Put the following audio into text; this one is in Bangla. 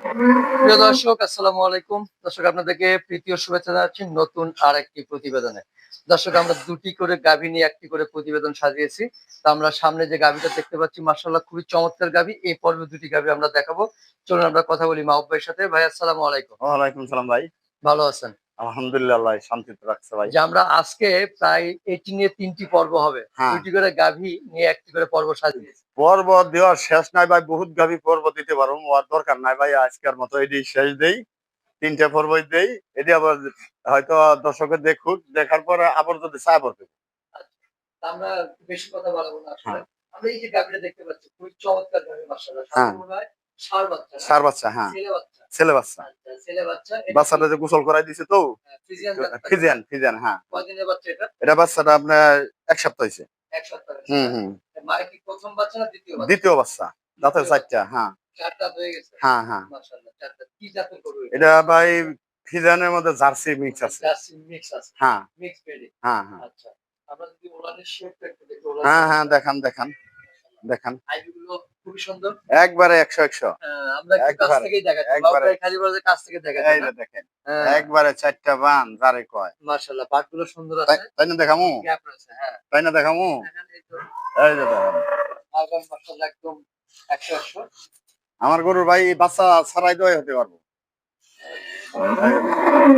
প্রিয় দর্শক, আসসালামু আলাইকুম। দর্শক, আপনাদেরকে প্রীতি ও শুভেচ্ছা জানাচ্ছি নতুন আরেকটি প্রতিবেদনে। দর্শক, আমরা ২ টি করে গাভী নিয়ে ১ টি করে প্রতিবেদন সাজিয়েছি। তো আমরা সামনে যে গাভীটা দেখতে পাচ্ছি, মাশাআল্লাহ খুবই চমৎকার গাভী। এই পর্বে ২ টি গাভী আমরা দেখাবো। চলুন আমরা কথা বলি মাহবুব ভাইয়ের সাথে। ভাই, আসসালামু আলাইকুম। ওয়ালাইকুম সালাম ভাই। ভালো আছেন? আলহামদুলিল্লাহ, আল্লাহ শান্তিতে রাখছে ভাই। যে আমরা আজকে প্রায় এটি নিয়ে ৩ টি পর্ব হবে। হ্যাঁ, ২ টি করে গাভী নিয়ে ১ টি করে পর্ব সাজিয়েছি। পর্ব দেওয়ার শেষ নাই ভাই, বহুত গাভী পর্ব দিতে পারবো, আর দরকার নাই ভাই। আজকের মতো এটি শেষ দেই, ৩ টা পর্বই দেই। এটি আবার হয়তো দর্শকে দেখুক, দেখার পরে আবার যদি চায় পড়বে। আচ্ছা। আমরা বেশি কথা বাড়াবো না আসলে। হ্যাঁ, আমরা এই যে গাভীটা দেখতে পাচ্ছি, খুবই চমৎকার গাভী মাশাআল্লাহ। সাথে হ্যাঁ, মনে হয় ষাঁড় বাচ্চা না? ষাঁড় বাচ্চা, হ্যাঁ, ছেলে বাচ্চা। ছেলে বাচ্চা। আচ্ছা, ছেলে বাচ্চা। এটা কি বাচ্চাটা যে গোসল করাই দিছে তো, ফ্রিজিয়ান জাতের নাকি ফিজিয়ান, ভাই? ফিজিয়ান, হ্যাঁ। কয়দিনের বাচ্চা এটা? এটা বাচ্চাটা আপনার ১ সপ্তাহ হইছে। ১ সপ্তাহের হুম, না? হুম। মায়ের কি ১ম বাচ্চা না ২য় বাচ্চা? ২য় বাচ্চা। দাঁতে ২য় ৪ বাচ্চা। টা, হ্যাঁ, ৪ দাঁত হয়ে গেছে? হ্যাঁ, হ্যাঁ। মাশাআল্লাহ, ৪ দাঁত। কি জাতের গরু এটা? এটা ভাই ফিজিয়ানের মধ্যে জার্সি মিক্স মানে আছে। জার্সি মিক্স আছে। হ্যাঁ, মিক্স ব্রিড। হ্যাঁ, হ্যাঁ। আচ্ছা। আমরা যদি ওলানের শেপটা একটু দেখি, ওলান হ্যাঁ, হ্যাঁ, পালানটা। দেখান, দেখান, মাশাআল্লাহ। দেখান। আইভি গুলো খুবই সুন্দর। একবারে ১০০, ১০০। আমরা একটু কাছ একবারে, থেকেই দেখাচ্ছি। মাহবুব একবারে। ভাই খালি বলে যে কাছ থেকে দেখাতে এই না? যে দেখেন। হ্যাঁ, একবারে ৪ টা বান যারে কয়। মাশাআল্লাহ বাটগুলো সুন্দর তাই আছে। তাই না দেখামু? গ্যাপ রয়েছে। হ্যাঁ। তাই না দেখামু? দেখেন এই তো এই যে দেখেন। আলবাম মাশাআল্লাহ একদম ১০০ ১০০। আমার গরুর ভাই বাচ্চা ছাড়াই দই হতে পারবো। এই যে দেখেন।